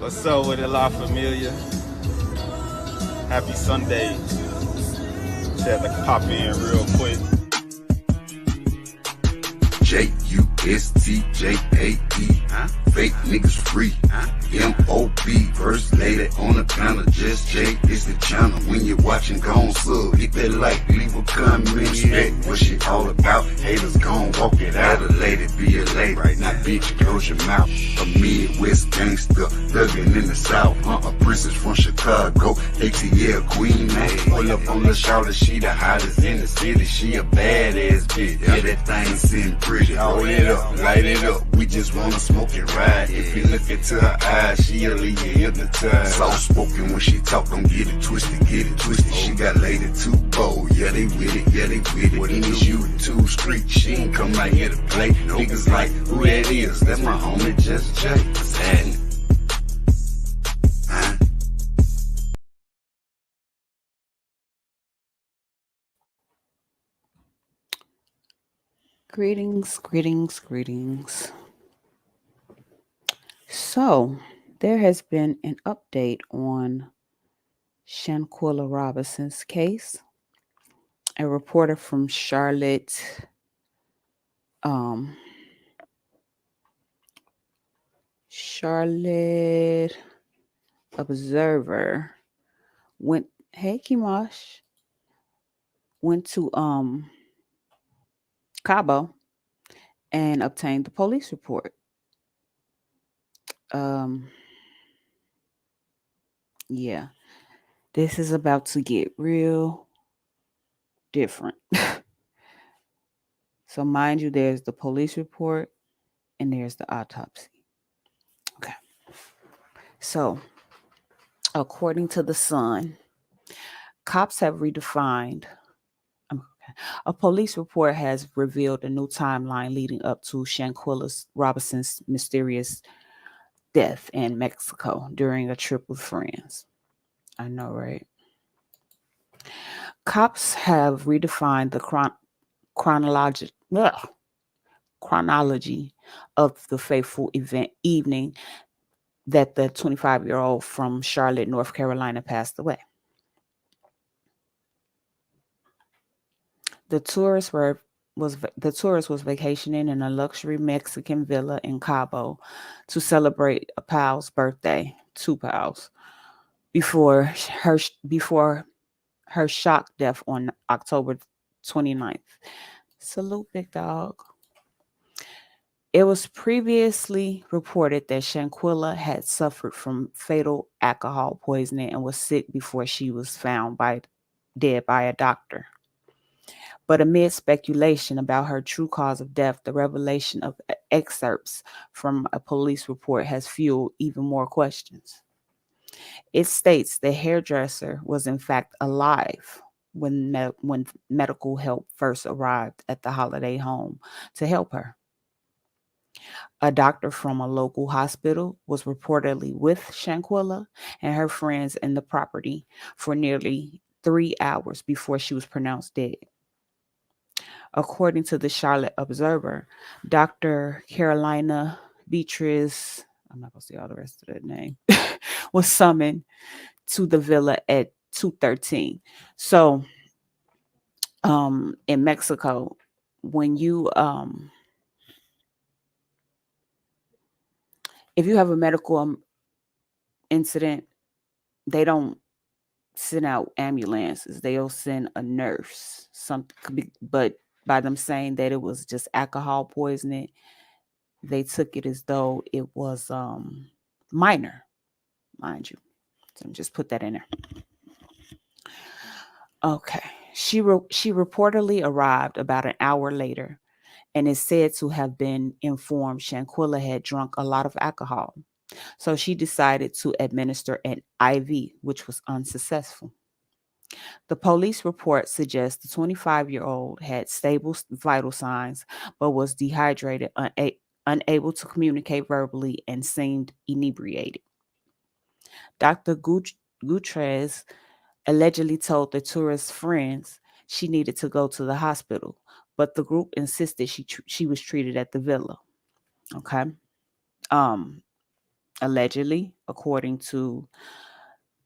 What's up with it, La Familia? Happy Sunday. Just had to pop in real quick. J-U-S-T-J-A-E, fake niggas free, M-O-B, first lady on the panel, just J is the channel. When you're watching, gon' sub, hit that like, leave a comment, respect what she all about. Haters gon' walk it out, a lady be a lady, right now bitch close your mouth. A Midwest gangster, thuggin' in the South, a princess from Chicago, ATL queen, pull up on the shoulder, she the hottest in the city, she a badass bitch, yeah that thing sitting pretty, hold it up, light it up, we just wanna smoke and ride. If you look into her eyes, she'll leave you hypnotized. Soft spoken when she talk, don't get it twisted, get it twisted. She got lady too bold, yeah they with it, yeah they with it. What is you too street? She ain't come out here to play. Niggas like, who that is? That's my homie, Just Jay. What's happening? Greetings. So, there has been an update on Shanquella Robinson's case. A reporter from Charlette Observer went to Cabo and obtained the police report. Yeah, this is about to get real different. So mind you, there's the police report and there's the autopsy. Okay. So, according to the Sun, cops have redefined. A police report has revealed a new timeline leading up to Shanquella Robinson's mysterious death in Mexico during a trip with friends. I know, right? Cops have redefined the chronology of the fateful evening that the 25-year-old from Charlotte, North Carolina, passed away. The tourist was vacationing in a luxury Mexican villa in Cabo to celebrate a pal's birthday, two pals, before her shock death on October 29th. Salute, big dog. It was previously reported that Shanquella had suffered from fatal alcohol poisoning and was sick before she was found dead by a doctor. But amid speculation about her true cause of death, the revelation of excerpts from a police report has fueled even more questions. It states the hairdresser was in fact alive when medical help first arrived at the holiday home to help her. A doctor from a local hospital was reportedly with Shanquella and her friends in the property for nearly 3 hours before she was pronounced dead. According to the Charlette Observer, Dr. Carolina Beatrice, I'm not going to say all the rest of that name, was summoned to the villa at 2:13. So, in Mexico, when you if you have a medical incident, they don't send out ambulances. They'll send a nurse. But by them saying that it was just alcohol poisoning, they took it as though it was minor, mind you. So just put that in there. Okay. She reportedly arrived about an hour later and is said to have been informed Shanquella had drunk a lot of alcohol. So she decided to administer an IV, which was unsuccessful. The police report suggests the 25-year-old had stable vital signs, but was dehydrated, unable to communicate verbally, and seemed inebriated. Dr. Gutierrez allegedly told the tourist's friends she needed to go to the hospital, but the group insisted she was treated at the villa. Okay. allegedly, according to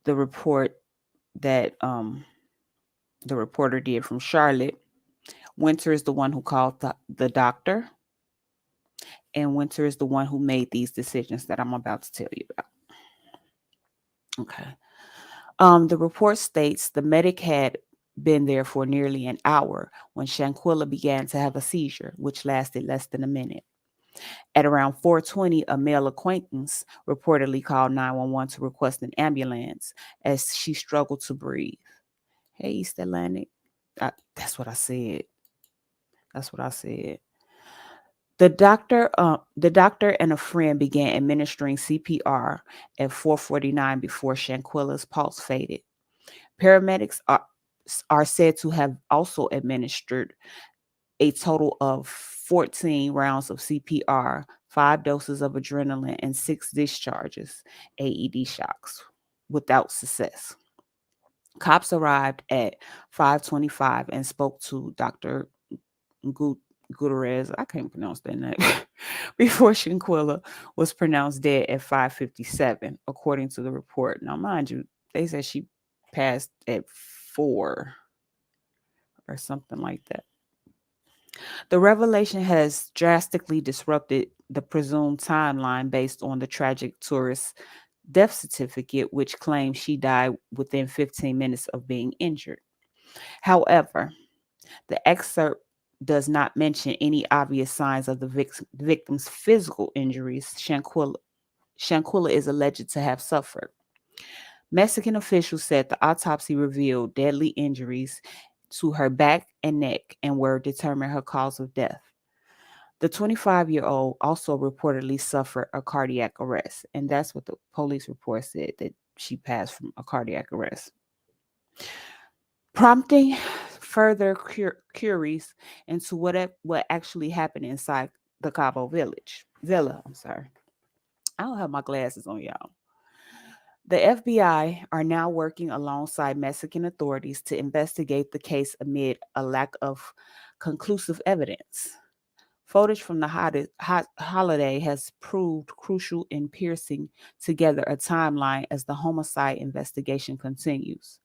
the report that the reporter did from Charlotte. Winter is the one who called the doctor, and Winter is the one who made these decisions that I'm about to tell you about. Okay. The report states the medic had been there for nearly an hour when Shanquella began to have a seizure, which lasted less than a minute. At around 4:20, a male acquaintance reportedly called 911 to request an ambulance as she struggled to breathe. Hey, East Atlantic. That's what I said. That's what I said. The doctor and a friend began administering CPR at 4:49 before Shanquella's pulse faded. Paramedics are said to have also administered a total of 14 rounds of CPR, 5 doses of adrenaline, and 6 discharges, AED shocks, without success. Cops arrived at 5:25 and spoke to Dr. Gutierrez. I can't pronounce that name. Before Shanquella was pronounced dead at 5:57, according to the report. Now, mind you, they said she passed at 4 or something like that. The revelation has drastically disrupted the presumed timeline based on the tragic tourist death certificate, which claims she died within 15 minutes of being injured. However, the excerpt does not mention any obvious signs of the victim's physical injuries Shanquella is alleged to have suffered. Mexican officials said the autopsy revealed deadly injuries to her back and neck and were determined her cause of death. The 25-year-old also reportedly suffered a cardiac arrest, and that's what the police report said, that she passed from a cardiac arrest, prompting further queries into what actually happened inside the Cabo villa. I'm sorry, I don't have my glasses on, y'all. The FBI are now working alongside Mexican authorities to investigate the case amid a lack of conclusive evidence. Footage from the holiday has proved crucial in piecing together a timeline as the homicide investigation continues.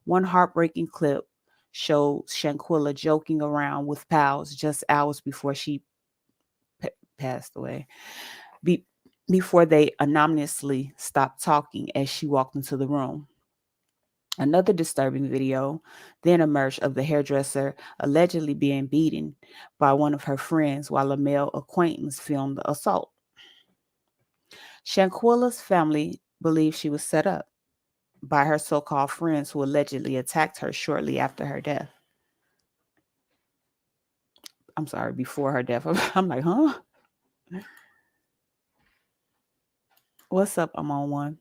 One heartbreaking clip shows Shanquella joking around with pals just hours before she passed away, before they anonymously stopped talking as she walked into the room. Another disturbing video then emerged of the hairdresser allegedly being beaten by one of her friends while a male acquaintance filmed the assault. Shanquella's family believes she was set up by her so-called friends who allegedly attacked her shortly after her death. I'm sorry, before her death. I'm like, huh? What's up? I'm on one.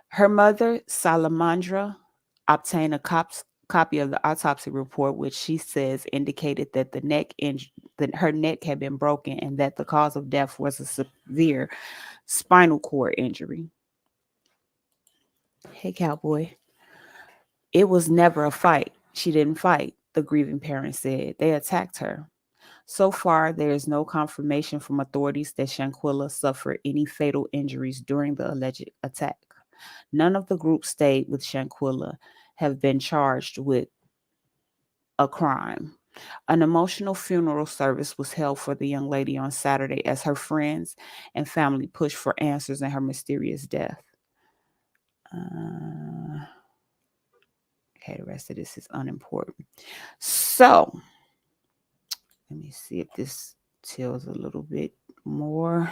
Her mother, Salamandra, obtained a copy of the autopsy report, which she says indicated that that her neck had been broken and that the cause of death was a severe spinal cord injury. Hey, cowboy. It was never a fight. She didn't fight, the grieving parents said. They attacked her. So far, there is no confirmation from authorities that Shanquella suffered any fatal injuries during the alleged attack. None of the group stayed with Shanquella have been charged with a crime. An emotional funeral service was held for the young lady on Saturday as her friends and family pushed for answers in her mysterious death. Okay, the rest of this is unimportant. So, let me see if this tells a little bit more.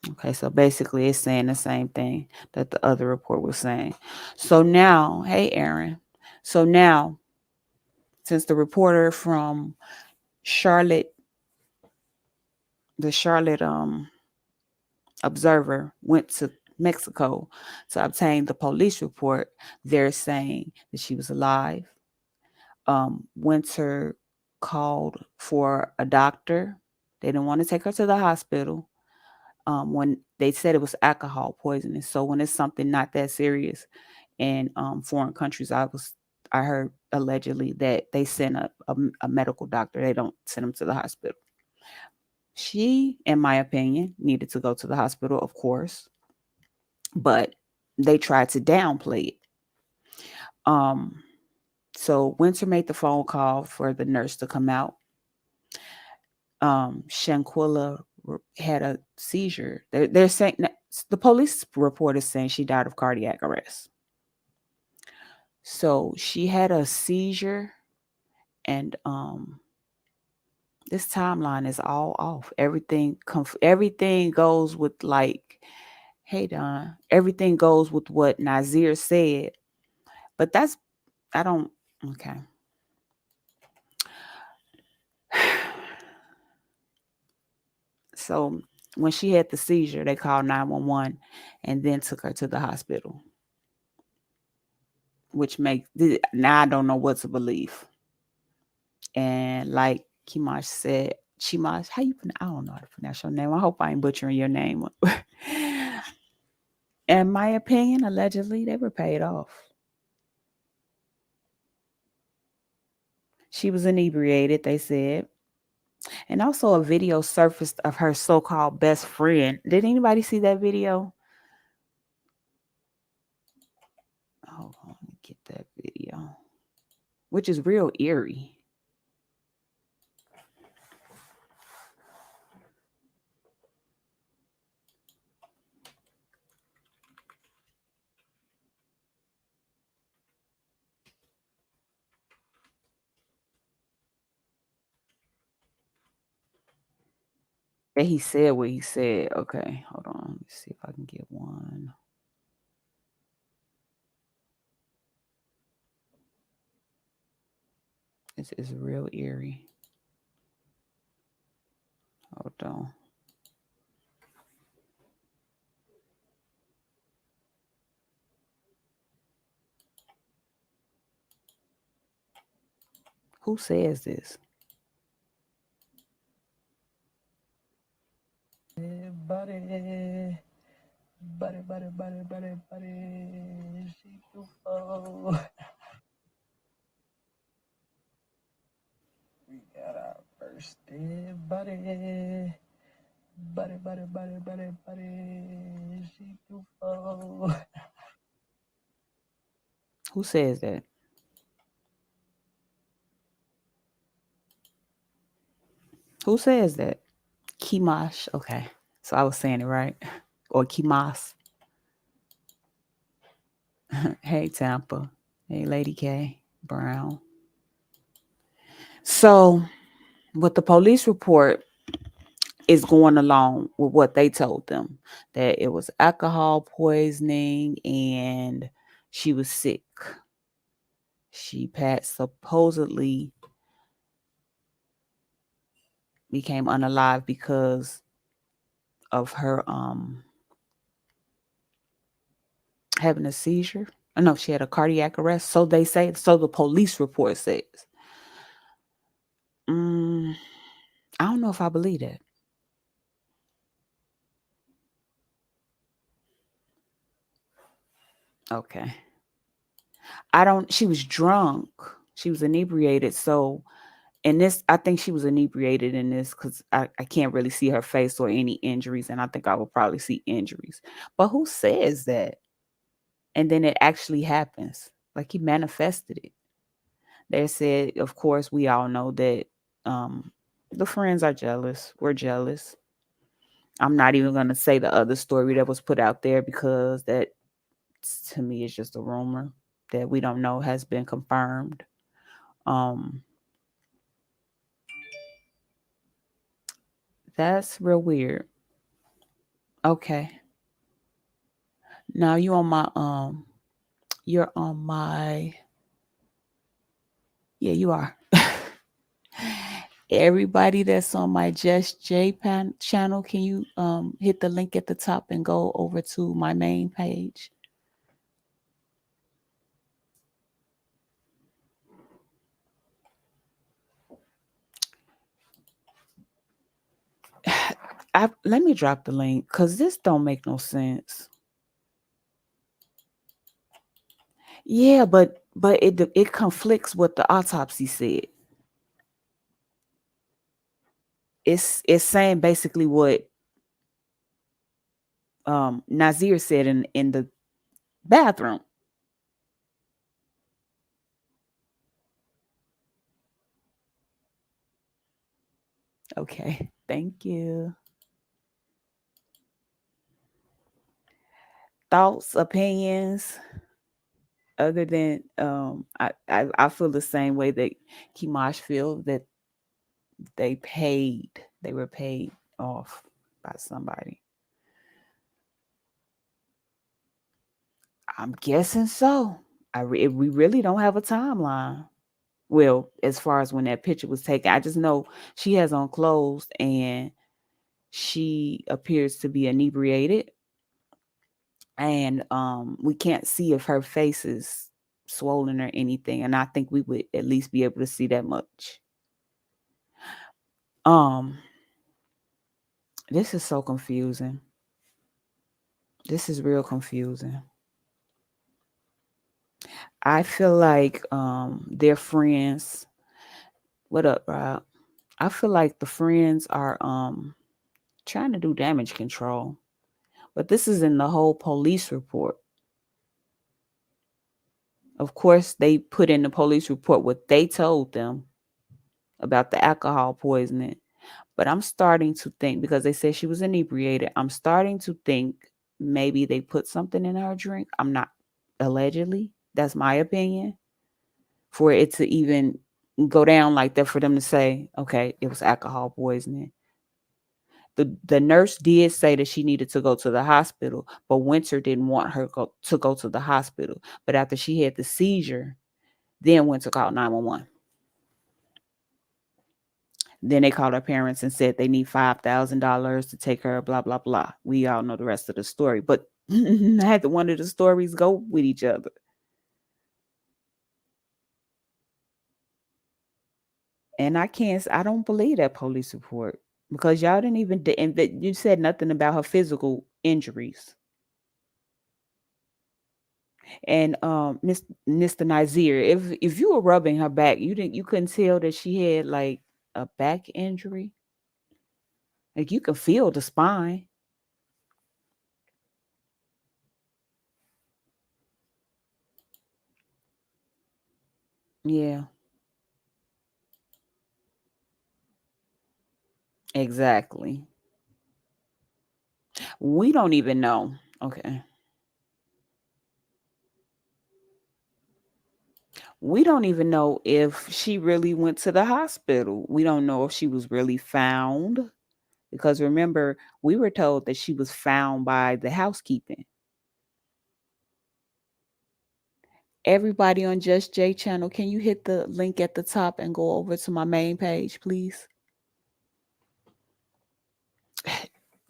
Okay, so basically it's saying the same thing that the other report was saying. So now, hey, Aaron. So now, since the reporter from Charlotte, the Charlotte Observer went to Mexico to obtain the police report, they're saying that she was alive. Winter called for a doctor. They didn't want to take her to the hospital. When they said it was alcohol poisoning. So when it's something not that serious in foreign countries, I heard allegedly that they sent a medical doctor. They don't send them to the hospital. She, in my opinion, needed to go to the hospital, of course, but they tried to downplay it. Um, so Winter made the phone call for the nurse to come out. Shanquella had a seizure. They're saying the police report is saying she died of cardiac arrest. So she had a seizure, and this timeline is all off. Everything goes with like, hey Don, everything goes with what Nazir said, but that's I don't okay. So when she had the seizure, they called 911 and then took her to the hospital, which makes now I don't know what to believe. And like Kimash said, Chimash, how you pronounce? I don't know how to pronounce your name. I hope I ain't butchering your name. In my opinion, allegedly, they were paid off. She was inebriated, they said. And also a video surfaced of her so-called best friend. Did anybody see that video? Hold on, let me get that video. Which is real eerie. And he said what he said. Okay, hold on. Let me see if I can get one. This is real eerie. Hold on. Who says this? Buddy, she too full. We got our first day, buddy. Buddy, she too full. Who says that? Who says that? Kimash. Okay. So I was saying it right. Or Kimas. Hey, Tampa. Hey, Lady K. Brown. So, what the police report is going along with what they told them, that it was alcohol poisoning and she was sick. She supposedly became unalive because of her having a seizure. No, she had a cardiac arrest. So they say. So the police report says. I don't know if I believe that. Okay. I don't. She was drunk. She was inebriated. So in this, I think she was inebriated in this because I can't really see her face or any injuries, and I think I will probably see injuries. But who says that? And then it actually happens. Like he manifested it. They said, of course, we all know that the friends are jealous. We're jealous. I'm not even going to say the other story that was put out there because that to me is just a rumor that we don't know has been confirmed. That's real weird. Okay. Now you're on my yeah, you are. Everybody that's on my Just J channel, can you hit the link at the top and go over to my main page? Let me drop the link because this don't make no sense. Yeah, but but it conflicts what the autopsy said. It's saying basically what Nazir said in the bathroom. Okay, thank you. Thoughts, opinions, other than I feel the same way that Kimash feel, that they paid, they were paid off by somebody. I'm guessing so. We really don't have a timeline. Well, as far as when that picture was taken, I just know she has on clothes and she appears to be inebriated, and we can't see if her face is swollen or anything, and I think we would at least be able to see that much. Um, this is so confusing. This is real confusing. I feel like their friends. What up, Rob? I feel like the friends are trying to do damage control. But this is in the whole police report. Of course, they put in the police report what they told them about the alcohol poisoning. But I'm starting to think, because they said she was inebriated, I'm starting to think maybe they put something in her drink. I'm not, allegedly. That's my opinion. For it to even go down like that, for them to say, okay, it was alcohol poisoning. The nurse did say that she needed to go to the hospital, but Winter didn't want her to go to the hospital. But after she had the seizure, then Winter called 911. Then they called her parents and said they need $5,000 to take her, blah, blah, blah. We all know the rest of the story. But I had to wonder, the stories go with each other. And I don't believe that police report, because y'all didn't even, and you said nothing about her physical injuries. And Mr. Nazir, if you were rubbing her back, you couldn't tell that she had like a back injury. Like you can feel the spine. Yeah, exactly. We don't even know. Okay. We don't even know if she really went to the hospital. We don't know if she was really found, because remember, we were told that she was found by the housekeeping. Everybody on Just J channel, can you hit the link at the top and go over to my main page, please?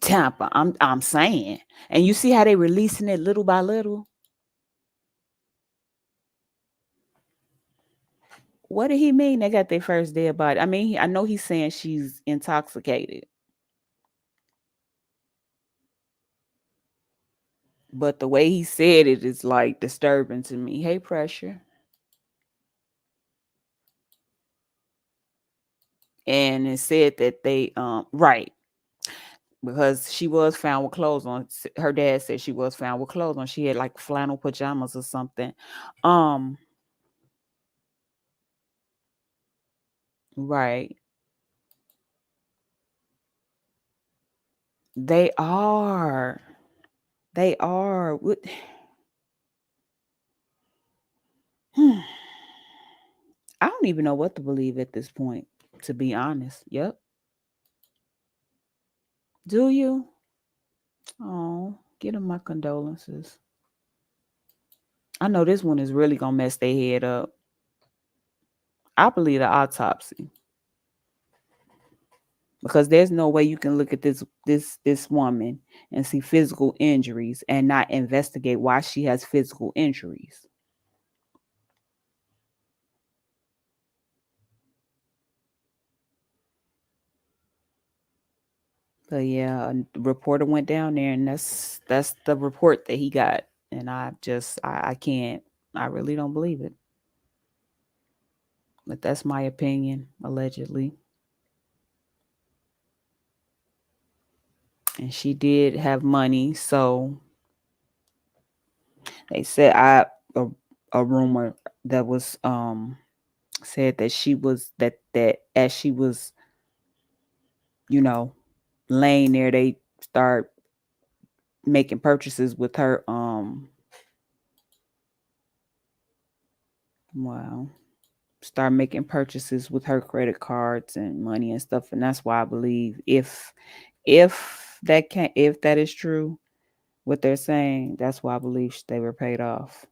Tampa, I'm saying. And you see how they releasing it little by little? What did he mean they got their first dead body? I mean, I know he's saying she's intoxicated. But the way he said it is like disturbing to me. Hey, Pressure. And it said that they right, because she was found with clothes on. Her dad said she was found with clothes on. She had like flannel pajamas or something. Um right. They are. They are. I don't even know what to believe at this point, to be honest. Yep. Do you? Oh, give them my condolences. I know this one is really gonna mess their head up. I believe the autopsy, because there's no way you can look at this woman and see physical injuries and not investigate why she has physical injuries. But yeah, a reporter went down there, and that's the report that he got, and I can't. I really don't believe it. But that's my opinion, allegedly. And she did have money, so they said a rumor that was said that she was that as she was, you know, laying there, they start making purchases with her wow, start making purchases with her credit cards and money and stuff. And that's why I believe if that is true, what they're saying, that's why I believe they were paid off.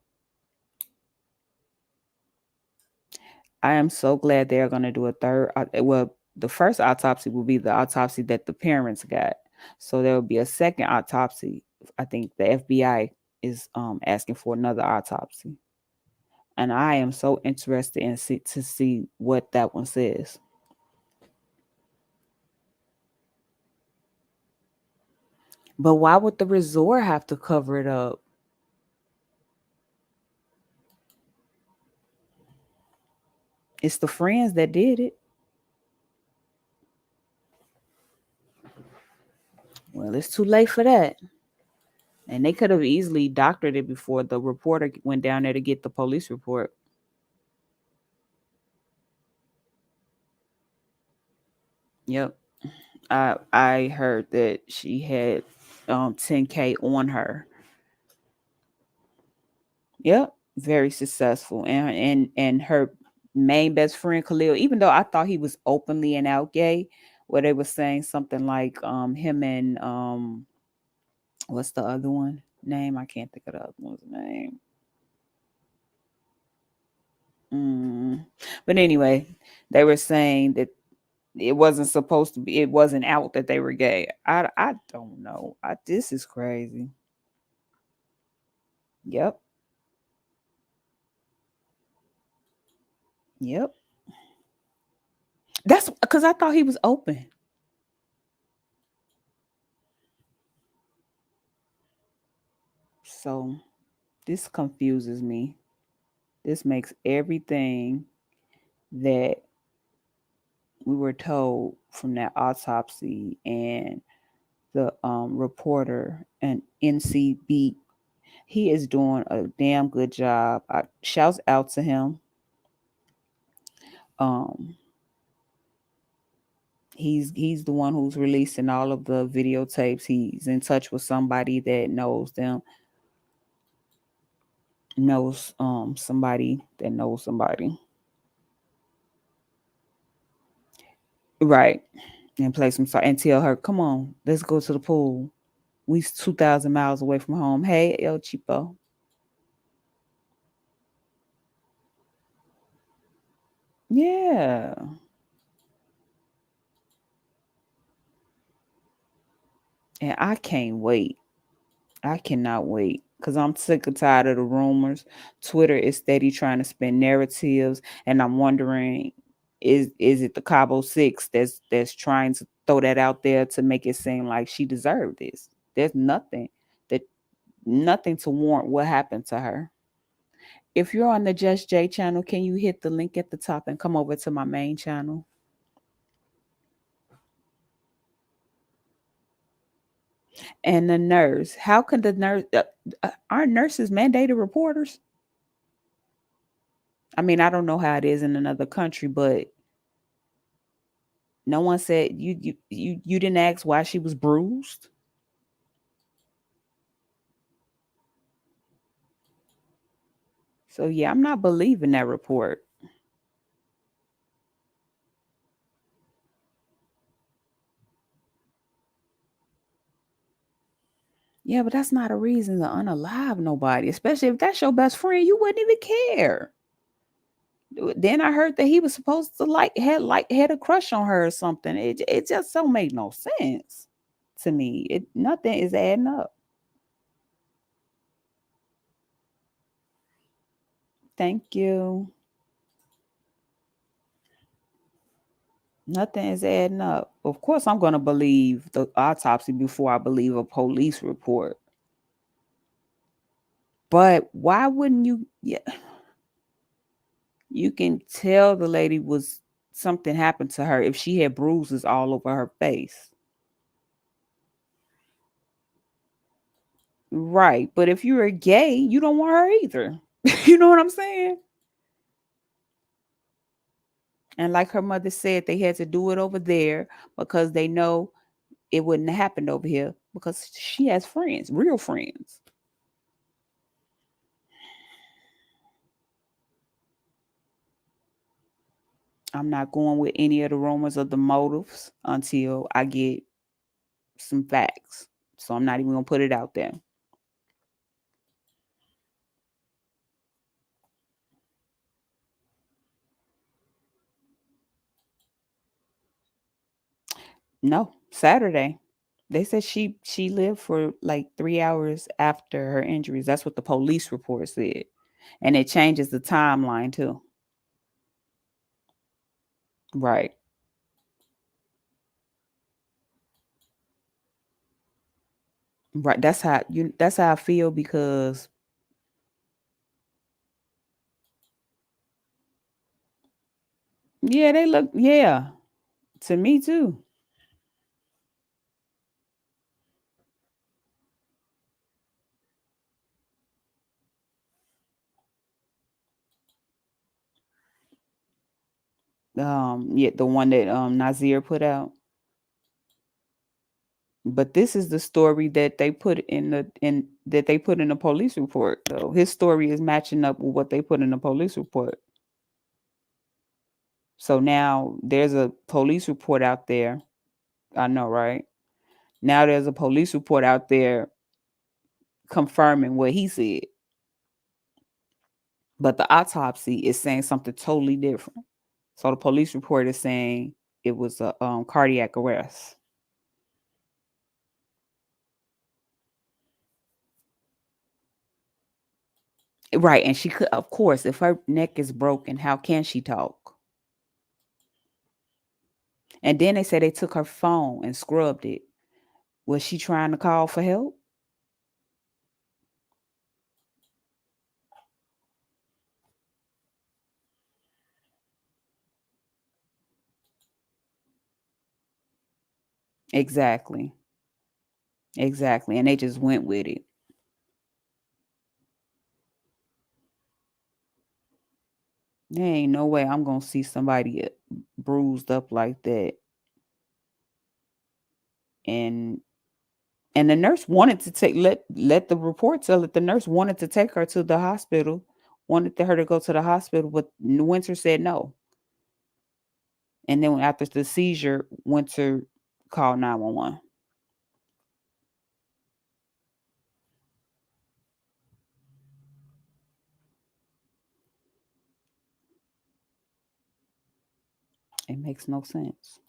I am so glad they're going to do a third. Well, the first autopsy will be the autopsy that the parents got. So there will be a second autopsy. I think the FBI is asking for another autopsy, and I am so interested to see what that one says. But why would the resort have to cover it up? It's the friends that did it. Well, it's too late for that. And they could have easily doctored it before the reporter went down there to get the police report. Yep. I heard that she had 10K on her. Yep, very successful. And her main best friend Khalil, even though I thought he was openly and out gay, where they were saying something like him and what's the other one name? I can't think of the other one's name. But anyway, they were saying that it wasn't supposed to be, it wasn't out that they were gay. I don't know. This is crazy. Yep. Yep. That's because I thought he was open. So this confuses me. This makes everything that we were told from that autopsy and the reporter and NCB. He is doing a damn good job. Shouts out to him. Um, he's the one who's releasing all of the videotapes. He's in touch with somebody that knows them, knows somebody that knows somebody. Right. And play some song and tell her, come on, let's go to the pool. We 2,000 miles away from home. Hey, El Chipo. Yeah. And I can't wait. I cannot wait because I'm sick and tired of the rumors. Twitter is steady trying to spin narratives, and I'm wondering, is it the Cabo Six that's trying to throw that out there to make it seem like she deserved this? There's that nothing to warrant what happened to her. If you're on the Just J channel, can you hit the link at the top and come over to my main channel? And the nurse, how can the nurse, aren't nurses mandated reporters? I mean, I don't know how it is in another country, but no one said you didn't ask why she was bruised. So yeah, I'm not believing that report. Yeah, but that's not a reason to unalive nobody, especially if that's your best friend. You wouldn't even care. Then I heard that he was supposed to had a crush on her or something. It just don't make no sense to me. Nothing is adding up. Thank you. Nothing is adding up. Of course, I'm going to believe the autopsy before I believe a police report. But why wouldn't you? Yeah. You can tell the lady was something happened to her if she had bruises all over her face. Right. But if you're gay, you don't want her either. You know what I'm saying? And like her mother said, they had to do it over there because they know it wouldn't have happened over here because she has friends, real friends. I'm not going with any of the rumors of the motives until I get some facts. So I'm not even going to put it out there. No, Saturday. They said she lived for like 3 hours after her injuries. That's what the police report said. And it changes the timeline too. Right. Right. That's how I feel because yeah, they look yeah, to me too. Yeah, the one that Nazir put out. But this is the story that they put in the police report. So his story is matching up with what they put in the police report. So now there's a police report out there. I know, right? Now there's a police report out there confirming what he said. But the autopsy is saying something totally different. So the police report is saying it was a cardiac arrest. Right. And she could, of course, if her neck is broken, how can she talk? And then they said they took her phone and scrubbed it. Was she trying to call for help? Exactly. Exactly. And they just went with it. There ain't no way I'm gonna see somebody bruised up like that. And the nurse wanted to let the report tell it. The nurse wanted to take her to the hospital, wanted her to go to the hospital, but Winter said no. And then after the seizure, Winter called 911. It makes no sense.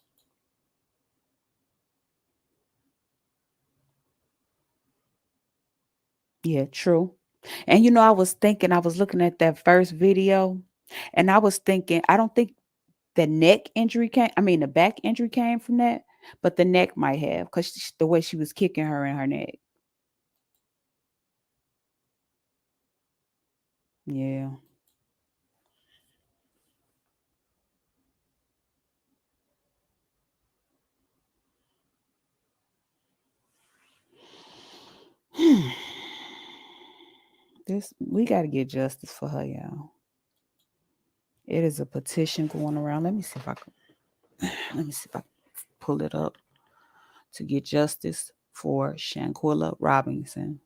Yeah, true. And I was thinking, I was looking at that first video, and I was thinking, I don't think the neck injury came, I mean, the back injury came from that, but the neck might have because the way she was kicking her in her neck. Yeah. We got to get justice for her, y'all. It is a petition going around. Let me see if I can. Let me see if I can pull it up to get justice for Shanquella Robinson.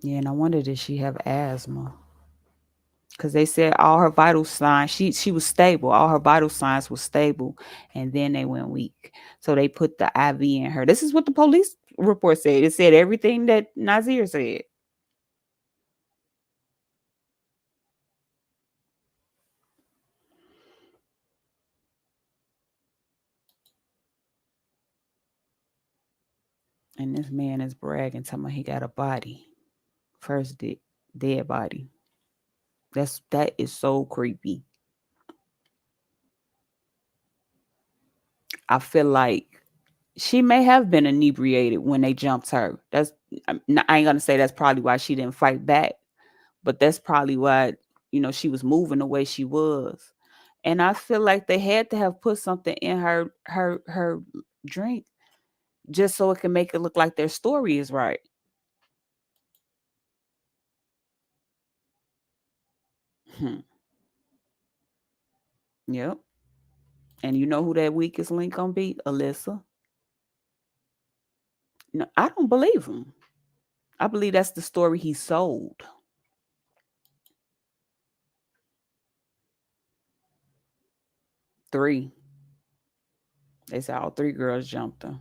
Yeah, and I wonder, did she have asthma? Because they said all her vital signs, she was stable. All her vital signs were stable, and then they went weak. So they put the IV in her. This is what the police report said. It said everything that Nazir said. And this man is bragging, talking about he got a body. First dead body. That is so creepy. I feel like she may have been inebriated when they jumped her. I ain't gonna say that's probably why she didn't fight back, but that's probably why, she was moving the way she was. And I feel like they had to have put something in her drink just so it can make it look like their story is right. Hmm. Yep. And you know who that weakest link gonna be? Alyssa. No, I don't believe him. I believe that's the story he sold. Three. They said all three girls jumped her.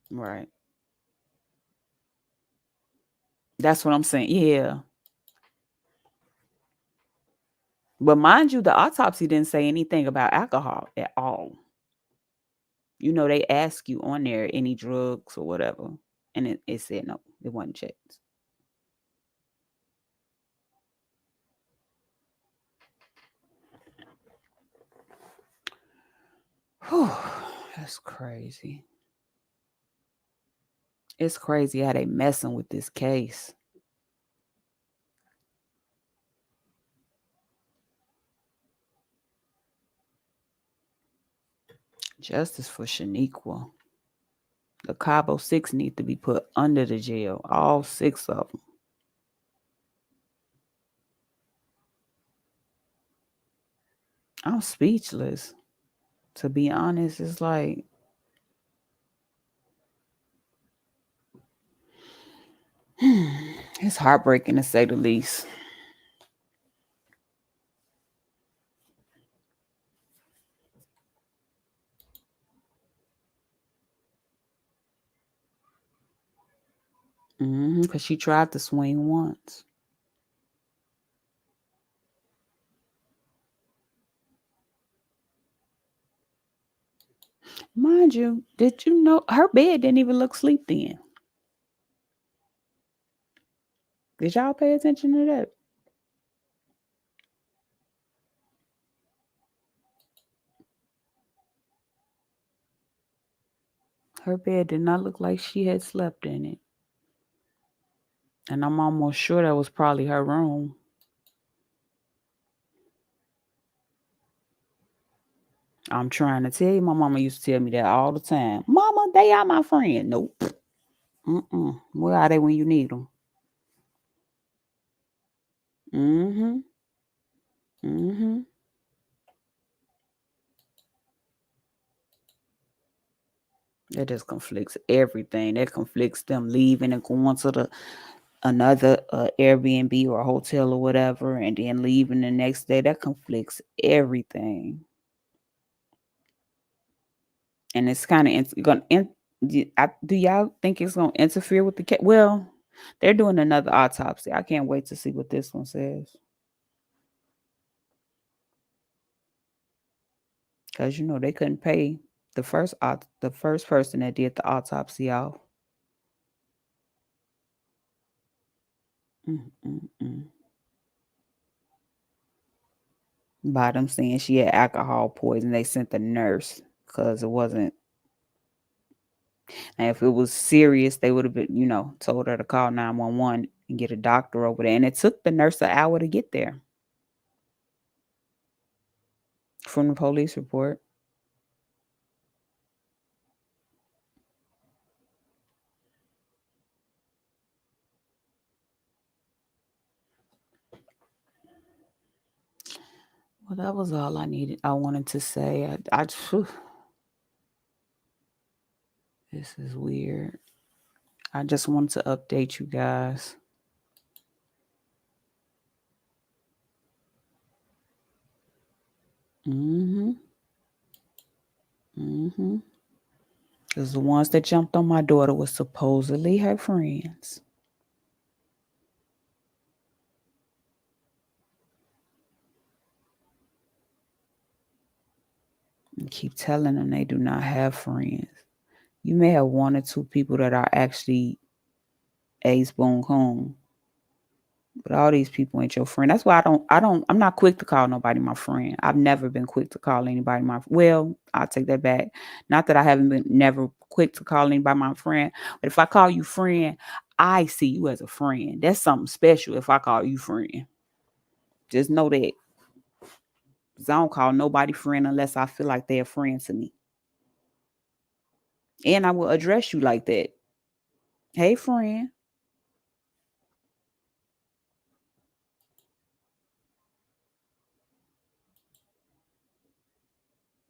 Right. That's what I'm saying. Yeah. But mind you, the autopsy didn't say anything about alcohol at all. They ask you on there any drugs or whatever. And it said no, it wasn't checked. Whew, that's crazy. It's crazy how they messing with this case. Justice for Shaniqua. The Cabo 6 need to be put under the jail. All 6 of them. I'm speechless. To be honest, it's like it's heartbreaking to say the least. Because she tried to swing once. Mind you, did you know her bed didn't even look sleep then? Did y'all pay attention to that? Her bed did not look like she had slept in it. And I'm almost sure that was probably her room. I'm trying to tell you, my mama used to tell me that all the time. Mama, they are my friend. Nope. Where are they when you need them? Mm-hmm. Mm-hmm. That just conflicts everything. That conflicts them leaving and going to another Airbnb or a hotel or whatever, and then leaving the next day. That conflicts everything. And it's kind of going to. Do y'all think it's going to interfere with the case? Well, they're doing another autopsy. I can't wait to see what this one says. Because they couldn't pay the first person that did the autopsy off. By them saying she had alcohol poison, they sent the nurse because it wasn't. And if it was serious, they would have been, told her to call 911 and get a doctor over there. And it took the nurse an hour to get there from the police report. Well, that was all I wanted to say. This is weird. I just wanted to update you guys. Because the ones that jumped on my daughter was supposedly her friends. And keep telling them they do not have friends. You may have 1 or 2 people that are actually ace boon coon, But all these people ain't your friend. That's why I'm not quick to call nobody my friend. I've never been quick to call anybody well, I'll take that back. Not that I haven't been never quick to call anybody my friend, but if I call you friend, I see you as a friend. That's something special if I call you friend. Just know that. Because I don't call nobody friend unless I feel like they're a friend to me. And I will address you like that. Hey, friend.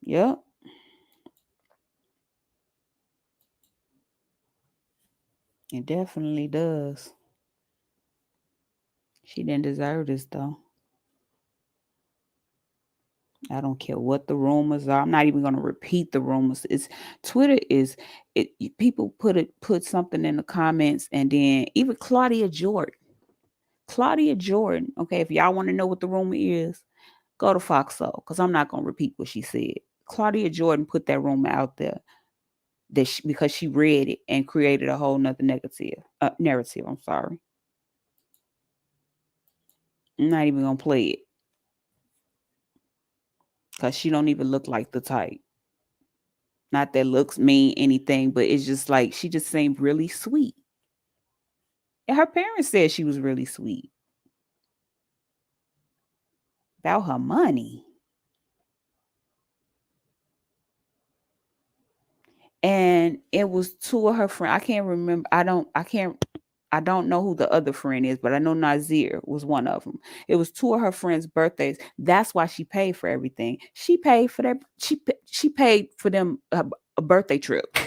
Yep. It definitely does. She didn't deserve this, though. I don't care what the rumors are. I'm not even going to repeat the rumors. It's Twitter is it. People put something in the comments, and then even Claudia Jordan. Okay, if y'all want to know what the rumor is, go to Foxhole because I'm not going to repeat what she said. Claudia Jordan put that rumor out there because she read it and created a whole nother narrative. I'm sorry. I'm not even going to play it because she don't even look like the type. Not that looks mean anything, but it's just like she just seemed really sweet. And her parents said she was really sweet. About her money. And it was two of her friends. I can't remember. I don't know who the other friend is, but I know Nazir was one of them. It was two of her friends' birthdays. That's why she paid for everything. She paid for that. She paid for them a birthday trip.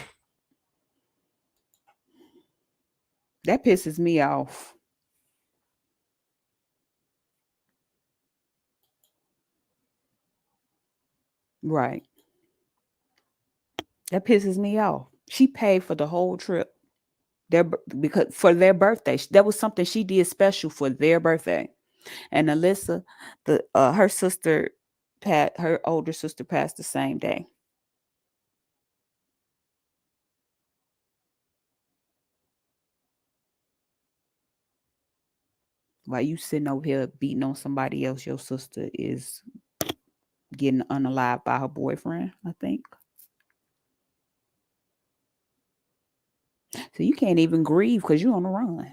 That pisses me off. Right. That pisses me off. She paid for the whole trip. Because for their birthday, that was something she did special for their birthday. And Alyssa, her sister, her older sister passed the same day. While you sitting over here beating on somebody else, your sister is getting unalived by her boyfriend, I think. So you can't even grieve because you're on the run.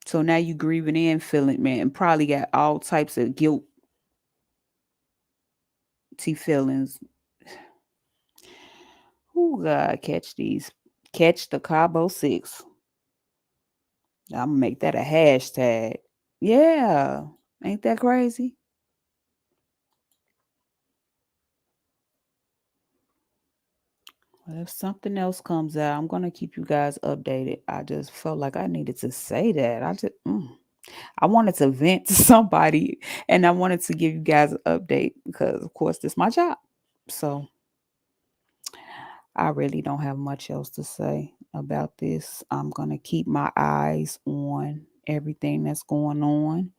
So now you grieving and feeling, man, and probably got all types of guilty feelings. Oh God, catch the Cabo 6. I'm gonna make that a hashtag. Yeah, ain't that crazy? Well, if something else comes out, I'm gonna keep you guys updated. I just felt like I needed to say that. I wanted to vent to somebody, and I wanted to give you guys an update because, of course, this is my job. So I really don't have much else to say about this. I'm gonna keep my eyes on everything that's going on,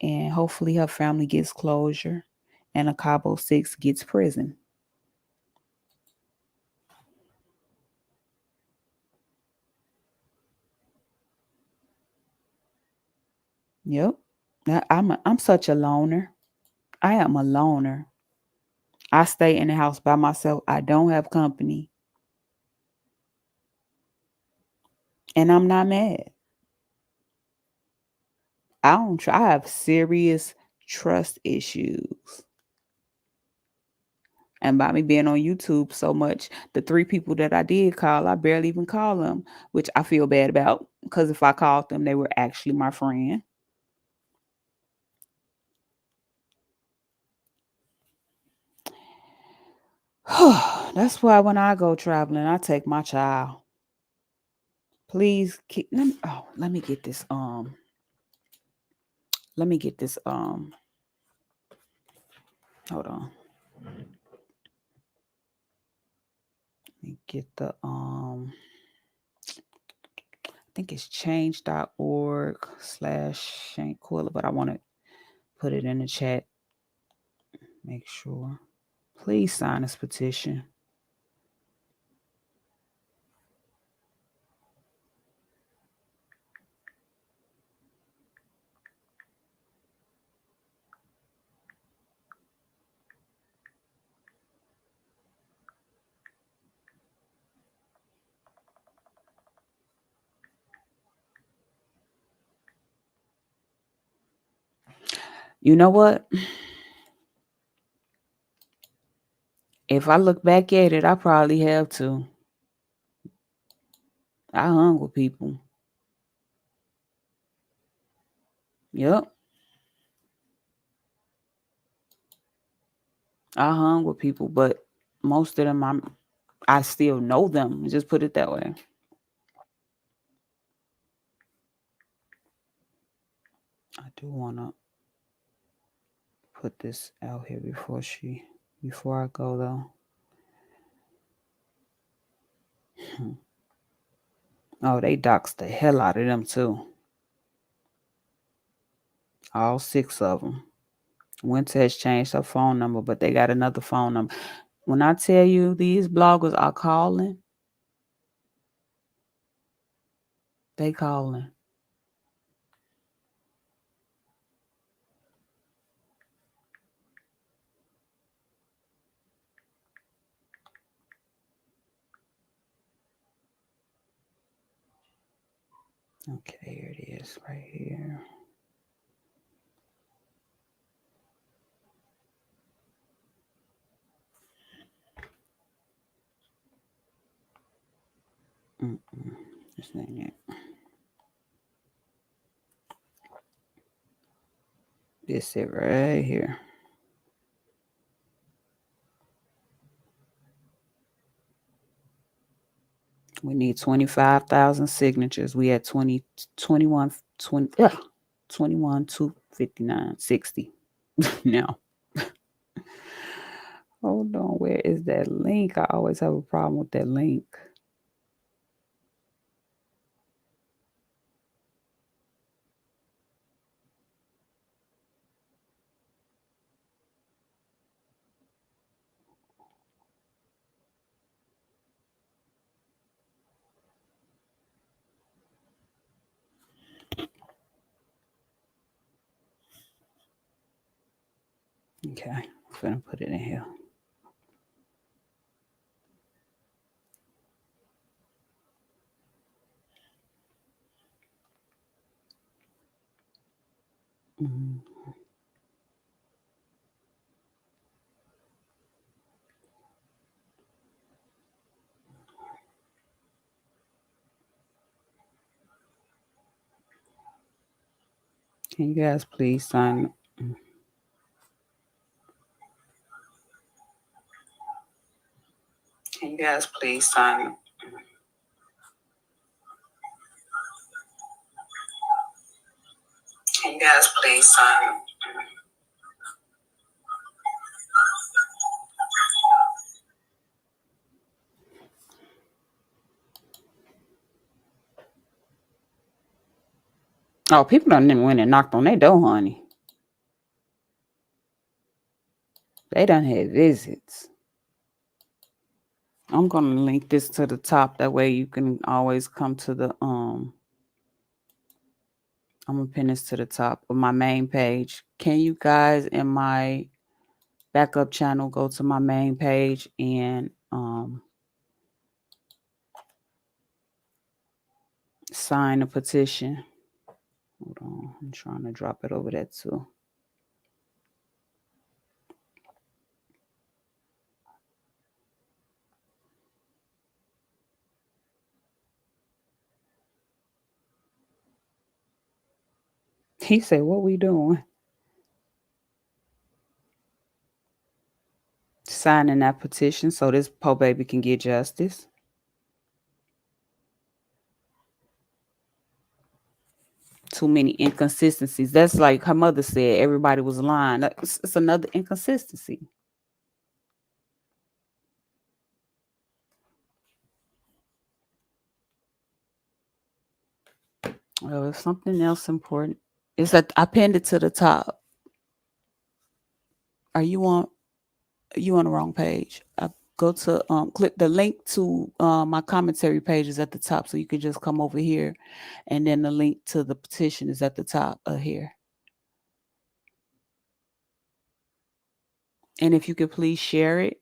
and hopefully, her family gets closure, and a Cabo 6 gets prison. Yep. I'm such a loner. I am a loner. I stay in the house by myself. I don't have company. And I'm not mad. I have serious trust issues. And by me being on YouTube so much, the 3 people that I did call, I barely even call them, which I feel bad about because if I called them, they were actually my friend. That's why when I go traveling, I take my child. Please let me get this hold on. Let me get the I think it's change.org/Shanquella, but I want to put it in the chat. Make sure. Please sign this petition. You know what? If I look back at it, I probably have to. I hung with people. Yep. I hung with people, but most of them I still know them. Just put it that way. I do want to put this out here before I go though. Oh, they doxed the hell out of them too. All 6 of them. Winter has changed her phone number, but they got another phone number. When I tell you these bloggers are calling, they calling. Okay, here it is right here. This ain't it. This it right here. We need 25,000 signatures. We had 21, 259, 60. Now, hold on. Where is that link? I always have a problem with that link. Okay, I'm gonna put it in here. Can you guys please sign? Can you guys please sign? Can you guys please sign? Oh, people done went and knocked on their door, honey. They done had visits. I'm gonna link this to the top. That way you can always come to the I'm gonna pin this to the top of my main page. Can you guys in my backup channel go to my main page and sign a petition? Hold on, I'm trying to drop it over there too. He said, "What we doing?" Signing that petition so this poor baby can get justice. Too many inconsistencies. That's like her mother said, everybody was lying. It's another inconsistency. Well, it's something else important. It's that I pinned it to the top. Are you on the wrong page? I go to click the link to my commentary page is at the top, so you can just come over here, and then the link to the petition is at the top of here. And if you could please share it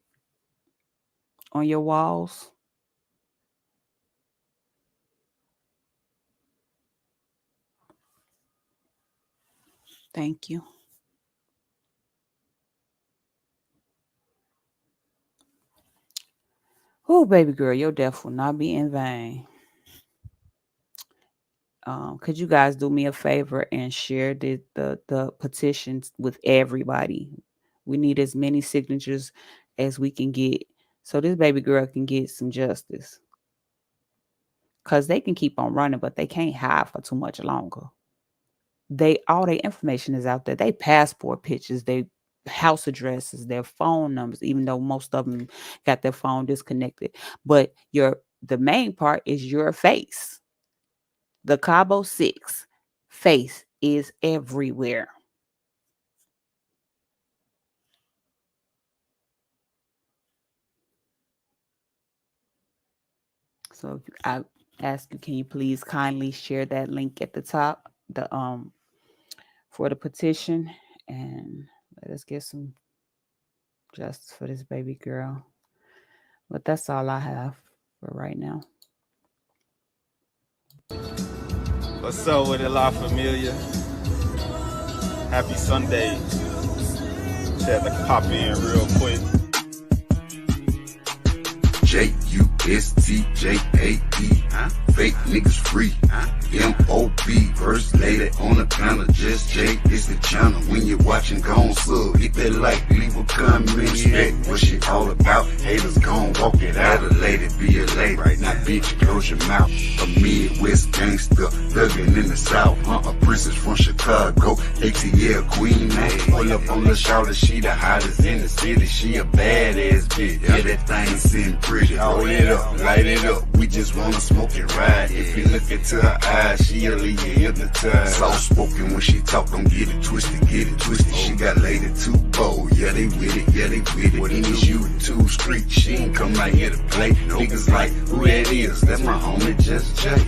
on your walls. Thank you. Oh, baby girl, your death will not be in vain. Could you guys do me a favor and share the petitions with everybody? We need as many signatures as we can get so this baby girl can get some justice. Because they can keep on running, but they can't hide for too much longer. All their information is out there. They passport pictures, their house addresses, their phone numbers, even though most of them got their phone disconnected. But the main part is your face. The Cabo 6 face is everywhere. So I ask you, can you please kindly share that link at the top, for the petition, and let us get some justice for this baby girl. But that's all I have for right now. What's up with it, La Familia? Happy Sunday. Just had to pop in real quick. J-U-S-T-J-A-E, fake niggas free, M-O-B, first lady on the panel, just J is the channel. When you're watching, gon' sub, hit that like, leave a comment, respect what she all about. Haters gon' walk it out, a lady be a lady, right now bitch, close your mouth. A Midwest gangster, thuggin' in the South, a princess from Chicago, ATL queen, pull up on the shoulder, she the hottest in the city, she a badass bitch, yeah, that thing seem pretty, hold it up, light it up, we just wanna smoke and ride. If you look into her eyes, she'll leave you hypnotized. Soft spoken when she talk, don't get it twisted, She got lady too bold, yeah they with it, What is you too street, she ain't come out here to play. Niggas like, who that is? That's my homie, just Jay.